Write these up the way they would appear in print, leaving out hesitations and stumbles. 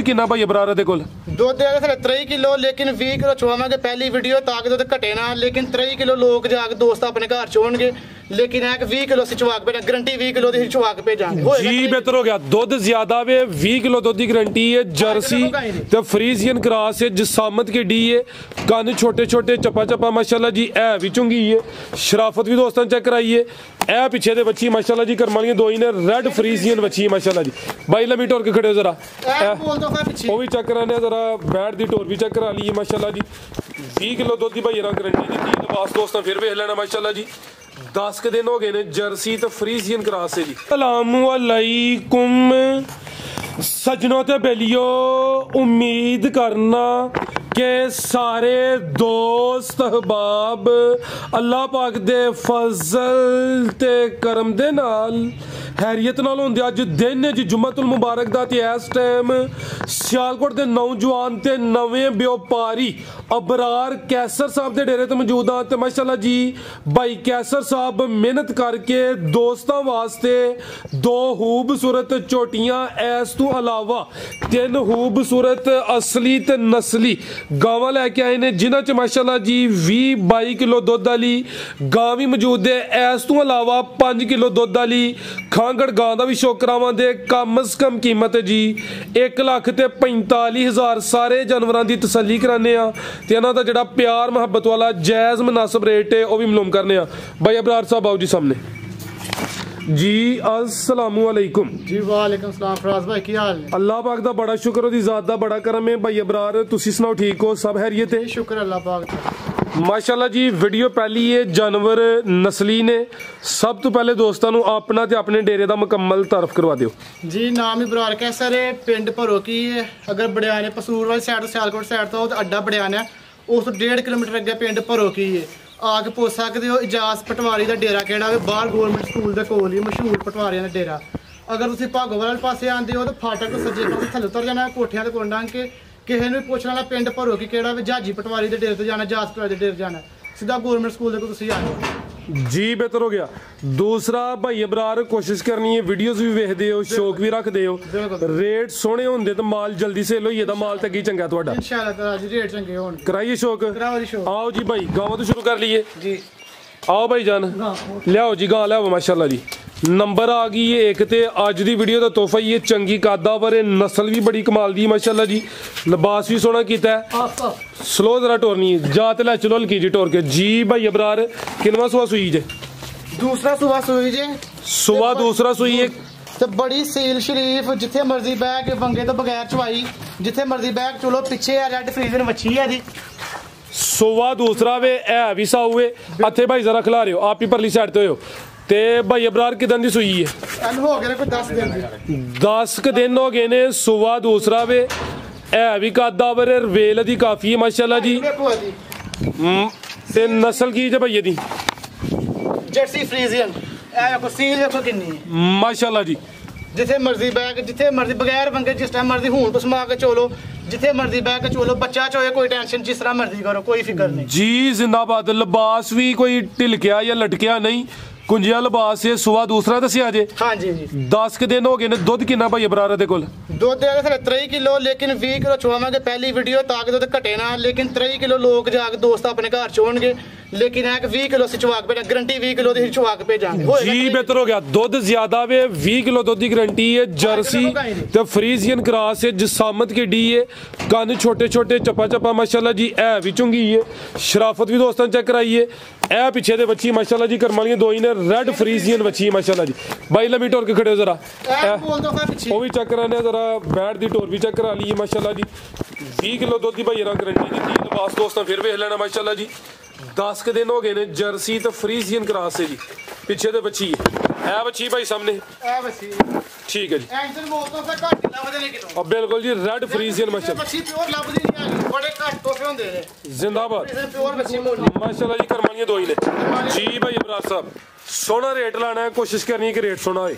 किन्ना भाई अबरार दे कोल दुध है 23 किलो लेकिन 20 किलो चुवावांगे पहली वीडियो ताकि दुध घटे ना लेकिन 23 किलो लोग जाके दोस्त अपने घर चोणगे लेकिन है कि 20 किलो चुवा के भेजा गारंटी 20 किलो दी चुवा के भेजांगे जी बेहतर हो गया। दुध ज्यादा वे 20 किलो दुध की गारंटी है। जर्सी ते फ्रीजियन क्रॉस है जिसामत की डी है कान छोटे छोटे चप्पा चप्पा माशाल्लाह जी ए भी चुंगी है शराफत भी दोस्तों चेक कराइए ए पीछे दे बच्ची माशाल्लाह जी करम वाली दो ही ने रेड फ्रीजियन बच्ची माशाल्लाह जी भाई लमी टोर के खड़े हो जरा वो भी चेक कराने जरा बैठ दी टोर भी चेक करा ली माशाल्लाह जी 20 किलो दुध की भाई गारंटी दी थी लिबास दोस्तों फिर वेख लेना माशाल्लाह जी 10 के दिन हो गए ने जर्सी तो फ्रीजियन क्रॉस है जी। अस्सलामु अलैकुम सजनों ते बेलियो उम्मीद करना के सारे दोस्त अहबाब अल्लाह पाक दे फजल ते करम दे नाल हैरियत नाल होंदे अज दिन जी जुम्मतुल मुबारक दा ते इस टाइम सियालकोट दे नौजवान ते नवें व्यापारी अबरार कैसर साहब दे डेरे ते मौजूद हां ते माशाल्लाह जी भाई कैसर साहब मेहनत करके दोस्तां वास्ते 2 खूबसूरत चोटियां इस तो अलावा 3 खूबसूरत असली ते नस्ली गावां लैके आए ने जिन्हां च माशाल्लाह जी 20-22 किलो दुध वाली गां भी मौजूद है। इस तो अलावा 5 किलो दुध वाली खांगड़ गां दा भी शौक करावांगे। कम से कम कीमत है जी 1,45,000 सारे जानवरां दी तसल्ली कराने आ ते इन्हां दा जिहड़ा प्यार मुहब्बत वाला जायज़ मुनासिब रेट है वह भी मालूम करने आ। भाई अबरार साहब आओ जी सामने जी। अस्सलामु अलैकुम जी वालेकुम सलाम फराज भाई की हाल है? अल्लाह पाक दा बड़ा शुक्र ओदी ज़ात दा बड़ा करम है। भाई अबरार तुसी सुनाओ ठीक हो सब खैरियत है? शुक्र अल्लाह पाक दा माशाल्लाह जी। वीडियो पहली है जानवर नस्ली ने सब तो पहले दोस्तों को अपना ते अपने डेरे का मुकम्मल तारफ करवा दियो जी। नाम इब्रार कैसर है पिंड भरो की है अगर बड़ियाने पसूर वाली साइड तो सियालकोट साइड तो अड्डा बड़ियाना है उस 1.5 किलोमीटर अगे पिंड भरो की है आके पुछ सकते हो। इजाज पटवारी का डेरा केड़ा है बाहर गौरमेंट स्कूल के कोल ही मशहूर पटवारियों का डेरा। अगर तुम भागोवाल वाले पासे आते हो तो फाटक तो सज्जे पासे थल्ले उतर जाना कोठियां कोल लंघ के किसी ने पूछना वाला पिंड भरो की केड़ा जहाजी पटवारी के डेरे तो जाना जहाज पटवारी के डेरे जाना सीधा गौरमेंट स्कूल के तुम आ जी। बेहतर हो गया। दूसरा भाई अबरार कोशिश करनी है वीडियोस भी वेखदे हो शौक भी रखदे हो रेट सोहने होंदे तो माल जल्दी सेल होई जाता माल तक ही चंगा तुहाडा इंशाअल्लाह ताला जी रेट चंगे होण कराइए शौक आओ जी भाई गांव तो शुरू कर लिए जी। आओ भाई जान लियाओ जी गां लियाओ माशाल्लाह जी नंबर आ गई है एक ते अज दी वीडियो का तोहफा ही है चंगी कादावर नस्ल भी बड़ी कमाल दी माशाल्लाह जी लिबास भी सोहना कीता है स्लो जरा टोरनी जात लै चलो हल्की जी टोर के जी। भाई अबरार किनवा सुबह सुई जे? दूसरा सुबह सुई जे सुबह दूसरा सुई है तो बड़ी सील शरीफ जिथे मर्जी बैग वंगे तो बगैर चवाई जिथे मर्जी बैग चलो पीछे है रेड फ्रीजर मच्छी है दी सुबह दूसरा वे है भी साऊ है हथे भाई जरा खिला रहे हो आप ही परली साइड ते हो ते भाई अबरार किदन दी सुई है? हो गए कोई 10 दिन 10 दिन हो गए ने सुबह दूसरा वे है भी कादावर रवेल दी काफी है माशाल्लाह जी ते नस्ल की जे भैया दी जर्सी फ्रीजियन ए देखो सील देखो कितनी है माशाल्लाह जी जिथे मर्जी बैग जिथे मर्जी बगैर वंगे जिस टाइम मर्जी हूं पसमा के चलो जिथे मर्जी बैग के चलो बच्चा चोए कोई टेंशन जिस तरह मर्जी करो कोई फिक्र नहीं जी। जिंदाबाद। लिबास भी कोई ढिलकिया या लटकिया नहीं कुंजिया लिबास है सुबह दूसरा दसिया जे हाँ जी जी 10 के दिन हो गए ने दुध किन्ना भाई अबरार दे कोल? दुध है 23 किलो लेकिन 20 किलो चुवावांगे पहली वीडियो ताकि दुध घटे ना लेकिन 23 किलो लोग जाके दोस्त अपने घर चोणगे लेकिन है कि 20 किलो से चुवा के भेजा गारंटी 20 किलो दी चुवा के भेजांगे जी। बेहतर हो गया। दुध ज्यादा वे 20 किलो दुध की गारंटी है। जर्सी ते फ्रीजियन क्रॉस है जिसामत की डी है कान छोटे छोटे चप्पा चप्पा माशाल्लाह जी ए भी चुंगी है शराफत भी दोस्तों चेक कराइए ए पीछे दे बच्ची माशाल्लाह जी करम वाली दो ही ने रेड फ्रीजियन बच्ची माशाल्लाह जी भाई लमी टोर के खड़े हो जरा वो भी चेक कराने जरा बैठ दी टोर भी चेक करा ली माशाल्लाह जी 20 किलो दुध की भाई गारंटी दी थी लिबास दोस्तों फिर वेख लेना माशाल्लाह जी 10 के दिन हो गए ने जर्सी तो फ्रीजियन क्रॉस है जी पीछे तो बच्ची है बच्ची भाई सामने ठीक है जी अब बिल्कुल जी रेड फ्रीजियन जिंदाबाद माशाल्लाह जी करमानिया दो ही ने जी। भाई अबरार साहब सोना रेट लाना है कोशिश करनी है कि रेट सोना होए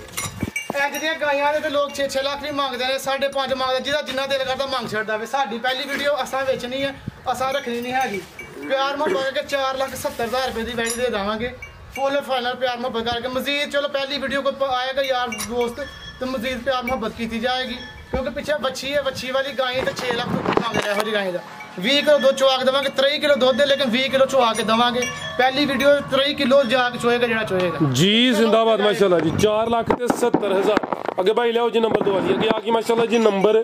गाइयां दे लोग 6-6 लाख नहीं मांगते ने 5.5 मांगते जिदा जिन्ना दिल करता मांग छड़दा वे साडी पहली वीडियो असा बेचनी है असा रखनी नहीं हैगी प्यार मोहब्बत के 4,70,000 रुपए की वैडी दे देवांगे फुल फाइनल प्यार मोहब्बत करके मजीद चलो पहली वीडियो को आएगा यार दोस्त तो मजीद प्यार मोहब्बत की जाएगी। क्योंकि पीछे बच्ची है, बच्ची वाली गाय तो 6 लाख रुपये हो गाय का 20 किलो दुध चुआ के देवांगे, 23 किलो दुध है लेकिन 20 किलो चुआ के देवांगे। पहली वीडियो 23 किलो जाके चोएगा जड़ा चोएगा जी। जिंदाबाद माशाल्लाह जी। 4,70,000 अगे भाई लियाओ जी नंबर 2 वाली अगे आ गई माशाल्लाह जी, नंबर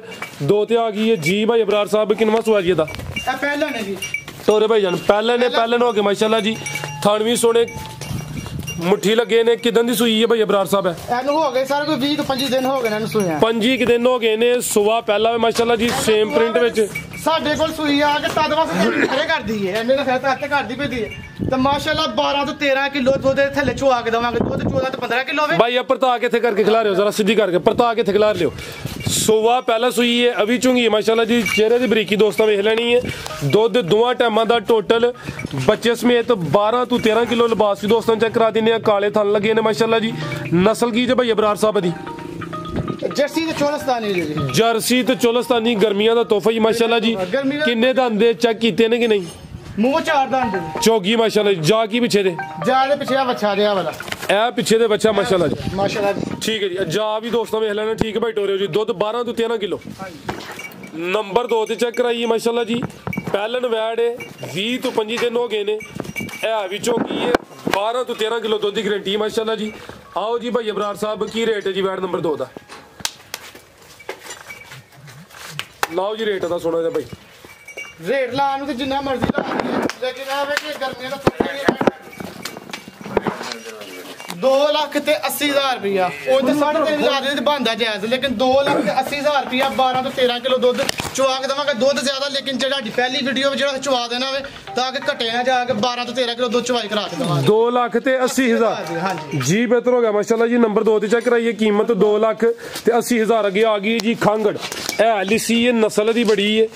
2 ते आ गई है जी भाई अबरार साहब। किनवा सुआ जी दा पहला ने जी तोरे भाई जान पहले हो गए माशाल्लाह जी। थानवी सोने मुट्ठी लगे ने किदन दी सुई है भाई अबरार साहब है एनु हो गए सारे कोई 20 तो 25 दिन हो गए ने सुइया 25 दिन हो गए ने। सुआ पहला माशाल्लाह जी सेम प्रिंट विच ਸਾਡੇ ਕੋਲ ਸੂਈ ਆ ਕੇ ਤਦ ਵਾਸਤੇ ਖੜੇ ਕਰਦੀ ਏ ਇਹਨੇ ਦਾ ਫੈਸਲਾ ਤੇ ਕਰਦੀ ਪਈ ਦੀ ਤੇ ਮਾਸ਼ਾਅੱਲਾ 12 ਤੋਂ 13 ਕਿਲੋ ਦੁੱਧ ਦੇ ਥੱਲੇ ਚੁਆ ਕੇ ਦਵਾਂਗੇ। ਦੁੱਧ 14 ਤੋਂ 15 ਕਿਲੋ ਹੋਵੇ भाई अब परता के थे करके खिला रहे हो जरा सीधी करके परता के थे खिला रहे हो। सुआ पहला सुई है अभी चुंगी है माशाल्लाह जी। चेहरे की बरीकी दोस्तों वेख लेनी है। दुध दोवां टाइमां दा टोटल बच्चे समेत 12 ਤੋਂ 13 किलो लिबास भी दोस्तों चेक करा दिने। काले थन लगे ने माशाल्लाह जी। नस्ल की जे भाई अबरार साहब दी जर्सी ते चोलस्तानी जी। जर्सी ते चोलस्तानी गर्मियां दा तोहफा ही माशाल्लाह जी। किन्ने दंद चेक कीते ने कि नहीं? मूंह 4 दंद चौगी माशाल्लाह जी। जा की पीछे दे जा दे पीछे आ बच्चा दे वाला ए पीछे दे बच्चा माशाल्लाह जी माशाल्लाह जी। ठीक है जी। जा भी दोस्तों वेख लेना ठीक है भाई टोरियो जी। दुध 12 ਤੋਂ 13 किलो नंबर 2 ਤੇ चेक कराइए माशाल्लाह जी। पैलन वैड है 20 ਤੋਂ 25 दिन हो गए ने। ए भी चौकी है 12 ਤੋਂ 13 किलो दुध की गारंटी माशाल्लाह जी। आओ जी भाई अबरार साहब की रेट है जी वैड नंबर 2 ਦਾ लाओ जी रेट ਦਾ सुना जा भाई। रेट लाने ਨੂੰ ਤੇ ਜਿੰਨਾ ਮਰਜ਼ੀ ਲਾ लेकिन आवे कि गर्मियां ਦਾ फर्क 2,80,000 रुपया ਉਹ ਤੇ 3.5 ਲੱਖ ਦੇ ਬੰਦਾ ਜਾਇਜ਼ लेकिन 2,80,000 रुपया 12 ਤੋਂ 13 ਕਿਲੋ ਦੁੱਧ ਚੁਆ ਕੇ ਦਵਾਂਗੇ। ਦੁੱਧ ਜ਼ਿਆਦਾ लेकिन ਜਿਹੜਾ ਪਹਿਲੀ ਵੀਡੀਓ ਵਿੱਚ ਜਿਹੜਾ ਚੁਆ ਦੇਣਾ ਵੇ ਤਾਂ ਕਿ ਘਟੇ ਨਾ ਜਾ ਕੇ 12 ਤੋਂ 13 ਕਿਲੋ ਦੁੱਧ ਚੁਆਈ ਕਰਾ ਕੇ ਦਵਾਂਗੇ। 2,80,000 ਹਾਂਜੀ ਜੀ ਬਿਹਤਰ ਹੋ ਗਿਆ ਮਾਸ਼ਾਅੱਲਾ ਜੀ। ਨੰਬਰ 2 ਤੇ ਚੈੱਕ ਕਰਾਈਏ ਕੀਮਤ 2,80,000 ਅੱਗੇ ਆ ਗਈ ਜੀ। ਖਾਂਗੜ ਇਹ ਲਿਸੀ ਇਹ ਨਸਲ ਦੀ ਬੜੀ ਹੈ।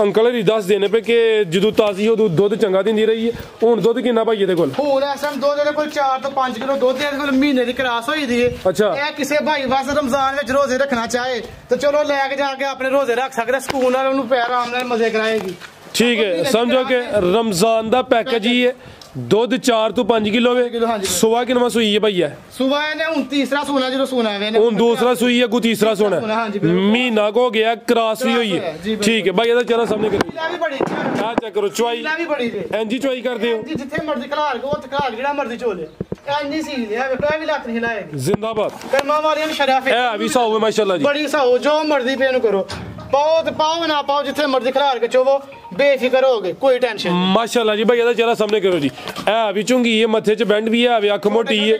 अंकल हरी दस देने पे कि जो ताजी हो दुध चंगा दी रही है। हुण दुध किन्ना भाई ਇਹਦੇ ਕੋਲ? ਹੁਣ ਇਸ ਟਾਈਮ ਦੁੱਧ ਇਹਦੇ ਕੋਲ 4 ਤੋਂ 5 ਕਿਲੋ ਦੁੱਧ ਇਹਦੇ ਕੋਲ ਮਹੀਨੇ ਦੀ ਕਰਾਸ ਹੋਈ ਦੀ ਹੈ। ਅੱਛਾ ਇਹ ਕਿਸੇ ਭਾਈ ਵਾਸਤੇ ਰਮਜ਼ਾਨ ਵਿੱਚ ਰੋਜ਼ੇ ਰੱਖਣਾ ਚਾਹੇ ਤੇ ਚਲੋ ਲੈ ਕੇ ਜਾ ਕੇ ਆਪਣੇ ਰੋਜ਼ੇ ਰੱਖ ਸਕਦਾ। ਸਕੂਨ ਨਾਲ ਉਹਨੂੰ ਪਿਆਰ ਆਰਾਮ ਨਾਲ ਮਜ਼ੇ ਕਰਾਏਗੀ। ठीक है समझो कि रमजान दा पैकेज ही है। दुध 4 ਤੋਂ 5 किलो वे। सुबह किनवा सुई है भैया? सुबह ने हुन तीसरा सोना जो सोना है हुन दूसरा सुई है को तीसरा सोना महीना को हो गया क्रॉस भी हुई है। ठीक है भाई ਇਹਦਾ ਚਿਹਰਾ ਸਾਹਮਣੇ करो ਆ चेक करो चुआई एंजी चुआई कर दे हो जिथे मर्जी खलार को ते खलार जेड़ा मर्जी चोले एंजी सी ले वे भी लात नहीं हिलाएगी। जिंदाबाद कर्मा वाली ने शराफ है भी साओ माशाल्लाह जी। बड़ी साओ जो मर्जी पे करो पाओ तो पाओ ना पाओ जिथे मर्जी खलार के चोवो बेफिक्र हो गए कोई टेंशन नहीं। माशाल्लाह जी भाई ਇਹਦਾ ਚਿਹਰਾ ਸਾਹਮਣੇ करो जी। है भी चुंगी है मथे च बैंड भी है वे अख मोटी है।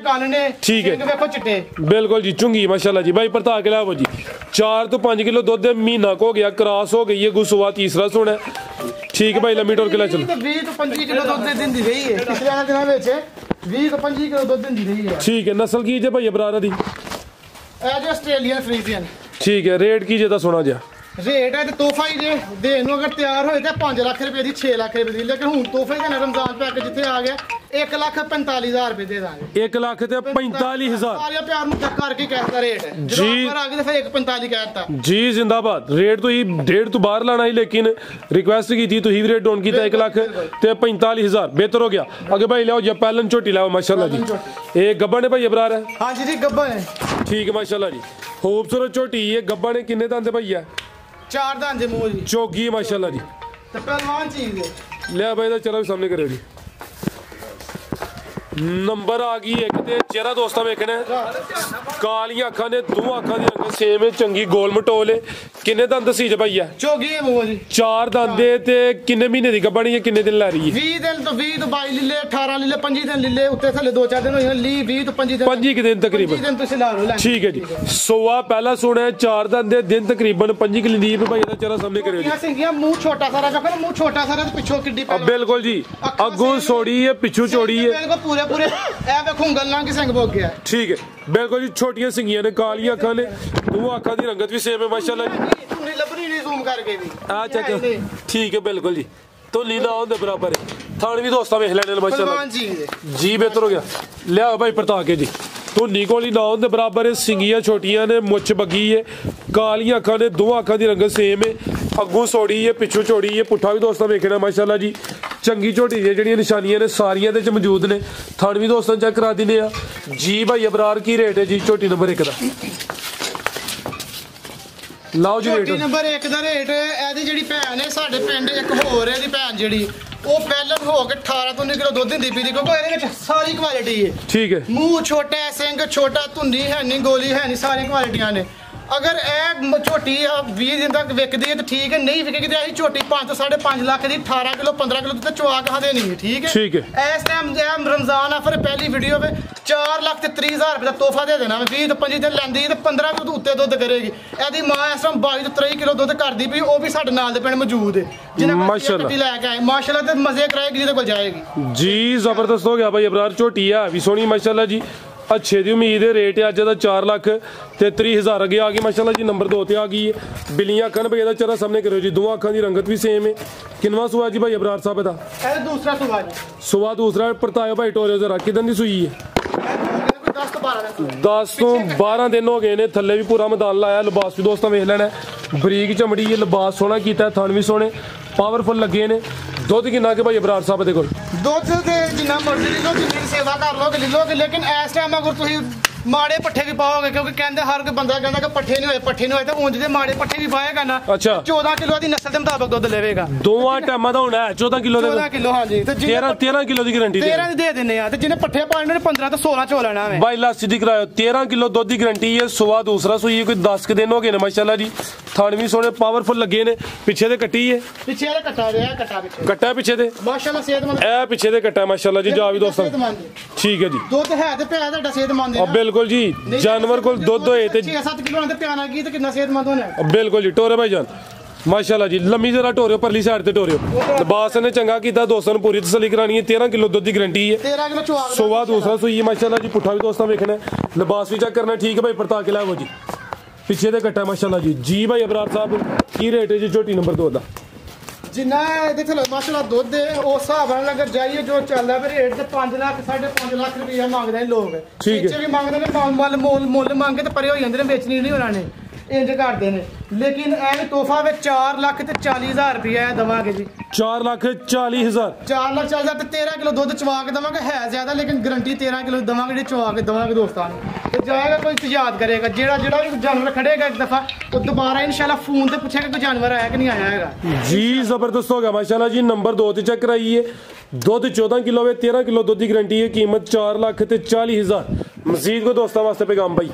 ठीक है देखो चिट्टे बिल्कुल जी चुंगी माशाल्लाह जी। भाई परता के लाओ जी 4 ਤੋਂ 5 किलो दुध महीना को हो गया क्रॉस हो गई है। गुसवा तीसरा सोना ठीक है भाई लंबी टोर के ला चलो 20 ਤੋਂ 25 किलो दुध दिन दी रही है। पिछले दिनों ਵਿੱਚ 20 ਤੋਂ 25 किलो दुध दिन दी रही है। ठीक है नस्ल की जे भाई अबरार दी ए जो ऑस्ट्रेलियन फ्रीजियन। ठीक है रेट की जे दा सोना जा रेट है तोहफा ही जे देन ਨੂੰ अगर तैयार ਹੋਏ ਤਾਂ 5 ਲੱਖ ਰੁਪਏ ਦੀ 6 ਲੱਖ ਰੁਪਏ ਦੀ लेकिन ਹੁਣ ਤੋਹਫੇ ਦਾ रमजान पैकेज जिथे आ गया 1,45,000 रुपए दे ਦਾਂਗੇ। 1,45,000 ਸਾਰਿਆ ਪਿਆਰ ਨੂੰ ਚੱਕ ਕਰਕੇ ਕਹਿਤਾ ਰੇਟ ਜਦੋਂ ਉੱਪਰ ਆ ਗਏ ਤਾਂ ਫਿਰ 1,45 ਕਹਿਤਾ ਜੀ। जिंदाबाद रेट तो ही 1.5 ਤੋਂ ਬਾਹਰ ਲਾਣਾ ਹੀ लेकिन रिक्वेस्ट की थी तो ही रेट डाउन किया 1,45,000 बेहतर हो गया। आगे भाई लाओ जी पहलन झोटी लाओ माशाल्लाह जी। ये गब्बा ने भाई अबरार है? हां जी गब्बा है। ठीक है माशाल्लाह जी खूबसूरत झोटी है। गब्बा ने किन्ने दंद भाई है? 4 दंद मूंह जी चौगी माशाल्लाह जी। तो पहलवान चीज है ले भाई दा चलो सामने करो जी। नंबर आ गई एक ते चेहरा दोस्तों वेखना कालियां अखां ने दो अखां दी रंग सेम चंगी गोल मटोल किन्ने दंद सी ज भैया? चौगी है मूंह जी 4 दंद ते किन्ने महीने दी गब्बणी है किन्ने दिन ला रही है? 20 दिन तो 22 लीले 18 लीले 25 दिन लीले उत्ते थले 2-4 दिन होई ली 20 तो 25 दिन 25 दिन तकरीबन 25 दिन तुसी ला लो। ठीक है जी। सोआ पहला सोना है 4 दंद दिन तकरीबन 25 किलो दी भाई दा चेहरा सामने करियो जी। सिंगियां मुंह छोटा सारा देखो मुंह छोटा सारा ते पिछो किड्डी बिल्कुल जी अगू सोड़ी है पिछू चौड़ी है बिल्कुल पूरे पूरे ए देखो गल्लां की संग भोग गया। ठीक है बिल्कुल जी छोटियां सिंगियां ने कालियां अखां ने दो अखां दी रंगत भी सेम है माशाल्लाह जी। तूने लबरी नहीं जूम करके भी आ चेक ठीक है बिल्कुल जी तो लीला होंदे बराबर है। थान भी दोस्ता वेख लेने माशाल्लाह जी बेहतर हो गया। लिया भाई परता के जी धुनी कोली ना होंदे बराबर है। सिंगियां छोटियां ने मुछ बगी है कालियां अखां ने दो अखां दी रंगत सेम है अगू सोड़ी है पिछू चौड़ी है पुट्ठा भी दोस्ता वेखना माशाल्लाह जी। चंगी झोटी दी जेहड़ियां निशानियां ने सारियां दे च मौजूद ने। थान भी दोस्तों चेक करा दिने जी भाई अबरार की रेट है जी झोटी नंबर 1 दा? ਲਾਓ ਜੀ ਝੋਟੀ ਰੇਟ ਨੰਬਰ 1 ਦਾ ਰੇਟ ਇਹਦੀ ਜਿਹੜੀ ਭੈਣ ਹੈ ਸਾਡੇ ਪਿੰਡ ਇੱਕ ਹੋਰ ਇਹਦੀ ਭੈਣ ਜਿਹੜੀ ਉਹ ਪਹਿਲਾਂ ਹੋ ਕੇ 18 ਤੋਂ 19 ਕਿਲੋ ਦੁੱਧ ਦਿੰਦੀ ਪਈ ਕਿਉਂਕਿ ਇਹਦੇ ਵਿੱਚ ਸਾਰੀ ਕੁਆਲਿਟੀ ਹੈ। ਠੀਕ ਹੈ। ਮੂੰਹ ਛੋਟਾ, ਸਿੰਘ ਛੋਟਾ, ਧੁੰਨੀ ਹੈ ਨਹੀਂ, ਗੋਲੀ ਹੈ ਨਹੀਂ, ਸਾਰੀ ਕੁਆਲਿਟੀਆਂ ਨੇ। ਅਗਰ ਇਹ ਝੋਟੀ 20 ਦਿਨ ਤੱਕ ਵਿਕਦੀ ਹੈ ਤਾਂ ਠੀਕ ਹੈ, ਨਹੀਂ ਵਿਕੇਗੀ ਤੇ ਅਸੀਂ ਝੋਟੀ 5 ਤੋਂ 5.5 ਲੱਖ ਦੀ 18 ਕਿਲੋ 15 ਕਿਲੋ ਤੇ ਚਵਾ ਕੇ ਦੇਣੀ ਹੈ। ਠੀਕ ਹੈ। ਠੀਕ ਹੈ। ਇਸ ਟਾਈਮ ਰਮਜ਼ਾਨ ਆਫਰ ਪਹਿਲੀ ਵੀਡੀਓ ਵਿੱਚ 4 ਲੱਖ ਤੇ 30,000 ਰੁਪਏ ਦਾ ਤੋਹਫਾ ਦੇ ਦੇਣਾ। 20 ਤੋਂ 25 ਦਿਨ ਲੈਂਦੀ ਤੇ 15 ਕਿਲੋ ਤੋਂ ਉੱਤੇ ਦੁੱਧ ਕਰੇਗੀ। ਇਹਦੀ ਮਾਂ ਇਸ ਟਾਈਮ 22 ਤੋਂ 23 ਕਿਲੋ ਦੁੱਧ ਕਰਦੀ ਪਈ, ਉਹ ਵੀ ਸਾਡੇ ਨਾਲ ਦੇ ਪਿੰਡ ਮੌਜੂਦ ਹੈ। ਜਿਹਨੇ ਮਾਸ਼ਾਅੱਲਾ ਲੈ ਕੇ ਆਏ ਮਾਸ਼ਾਅੱਲਾ ਤੇ ਮਜ਼ੇ ਕਰਾਏਗੀ ਜਿਹਦੇ ਕੋਲ ਜਾਏਗੀ ਜੀ। ਜ਼ਬਰਦਸਤ ਹੋ ਗਿਆ ਭਾਈ ਅਬਰਾਰ। ਝੋਟੀ ਹੈ ਵੀ ਸੋਹਣੀ ਮਾਸ਼ਾਅੱਲਾ ਜੀ। अच्छे दी उम्मीद है। रेट है अज का 4 लाख ते 30,000 अगे आ गई माशाल्लाह जी। नंबर 2 ते आ गई है। बिलियां अखन भाई दा चेहरा सामने करो जी। दोवां अखां दी रंगत भी सेम है। किनवा सुआ जी भाई अबरार साहब दा? दूसरा सुआ जी। सुआ दूसरा। परतायो भाई टोरे जरा किदन दी सुई है? 10 ਤੋਂ 12 दिन हो गए ने। थल्ले भी पूरा मैदान लाया। लिबास भी दोस्तों वेख लेना। बरीक चमड़ी है, लिबास सोहना कीता, थन भी सोहने पावरफुल लगे ने। दुध किन्ना के भाई अबरार साहब दे कोल? दुध ते जिन्ना मर्जी ले लो, जिन्नी सेवा कर लोगे ले लोगे, लेकिन इस टाइम अगर तुसीं माड़े पट्ठे भी पाओगे क्योंकि कहते हर कोई बंदा कहता कि पट्ठे नहीं होए तो ऊंज दे माड़े पट्ठे भी पाएगा ना। अच्छा। 14 किलो दी नस्ल दे मुताबिक दुध लेवेगा। दोवां टाइमां दा होना है 14 किलो दे। 14 किलो हां जी। ते 13 किलो दी गारंटी 13 दे देने आ ते जिन्ने पट्ठे पाने ने 15 तो 16 चो लेना है भाई। लास्ट दी करायो 13 किलो दुध दी गारंटी है। सुबह दूसरा सुई कोई 10 के दिन हो गए ने माशाल्लाह जी। थान भी सोने पावरफुल लगे ने। पीछे दे कट्टी है, पीछे वाला कट्टा है, कट्टा पीछे कट्टा पीछे दे माशाल्लाह सेहतमंद। ए पीछे दे कट्टा माशाल्लाह जी। जा भी दोस्तों ठीक है जी। दुध है ते प्याज दा सेहतमंद है। बिल्कुल जी। जानवर को दुध होए ते 6-7 किलो ते प्याना की ते कितना सेहतमंद होना है। बिल्कुल जी। टोरे भाई जान माशाल्लाह जी। लम्मी जरा टोरियो परली साइड ते टोरियो। लिबास ने चंगा कीता दोस्तों ने पूरी तसल्ली करानी है। 13 किलो दुध की गारंटी है। 13 किलो चुआ सुबह दूसरा सुई है माशाल्लाह जी। पुट्ठा भी दोस्तों देखना है, लिबास भी चेक करना। ठीक है भाई परता के लाओ जी। पीछे दे कट्टा माशाल्लाह जी। जी भाई अबरार साहब की रेट है जी झोटी नंबर 2 दा? जिन्ना माशाल्लाह दुध है उस हिसाब नाल अगर जाइए जो चल रहा है रेट ते 5 लाख 5.5 लाख रुपया मांगदे ने लोग। ठीक है। भी मांगदे ने मुੱਲ ਮੰਗੇ ਤੇ ਪਰੇ ਹੋ ਜਾਂਦੇ ਨੇ, ਵੇਚਣੀ ਨਹੀਂ ਉਹਨਾਂ ਨੇ, इंज करते हैं। लेकिन ए तोहफा में 4 लाख 40,000 रुपया देवांगे जी। 4 लाख 40,000 4 लाख 40,000 ते 13 किलो दुध चवा के देवांगे। है ज्यादा लेकिन गारंटी 13 किलो देवांगे, चवा के देवांगे दोस्तों ने। जाएगा कोई याद करेगा, जेड़ा भी जानवर खड़ेगा एक दफा तो दोबारा इंशाल्लाह फोन से पूछेगा कोई जानवर आया कि नहीं आया है जी। जबरदस्त हो गया माशाल्लाह जी। नंबर 2 ते चेक कराइए। दुध 14 किलो है, 13 किलो दुध की गारंटी है। कीमत 4 लाख 40,000। मजीद को दोस्तों वास्ते पैगाम भाई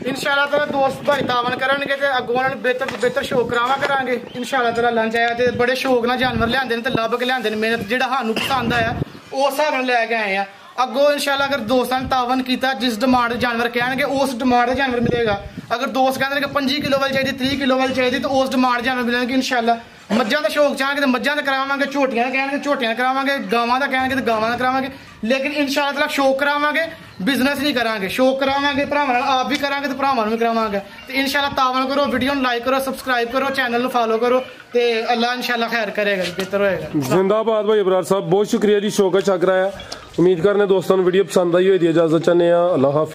इंशाल्लाह ताला दोस्त भाई तावन करनगे ते अगों नाल बेहतर शौक करावा करांगे इंशाल्लाह ताला। लंच आया ते बड़े शौक नाल जानवर लिआंदे ने ते लभ के लिआंदे ने। मेहनत जेड़ा सानू पसंद आया उस हिसाब नाल लैके आए आ। अगों इंशाल्लाह अगर दोस्तां ने तावन कीता जिस डिमांड जानवर कहणगे उस डिमांड दे जानवर मिलेगा। अगर दोस्त कहंदे ने कि 25 किलो वाली चाहिए 30 किलो वाली चाहिए तो उस डिमांड जानवर मिलेंगे इंशाल्लाह। मज्जां दा शौक चाहांगे तो मज्जां दा करावांगे, झोटियां दा कहणगे झोटियां दा करावांगे, गावां दा कहणगे तो गावां दा करावांगे। लेकिन इंशाल्लाह ताला शौक करावांगे, बिजनेस नहीं करांगे। शौक करावांगे भरावां नाल, आप भी करांगे तो भरावां नूं भी करावांगे। तो इंशाल्लाह तावन करो, वीडियो नूं लाइक करो, सब्सक्राइब करो, चैनल नूं फॉलो करो ते अल्लाह इंशाल्लाह खैर करेगा, बेहतर होएगा। जिंदाबाद भाई अबरार साहब, बहुत शुक्रिया जी शौक अच्छा कराया। उम्मीद करने दोस्तों वीडियो पसंद आई होगी। इजाजत चाहते हैं। अल्लाह हाफिज़।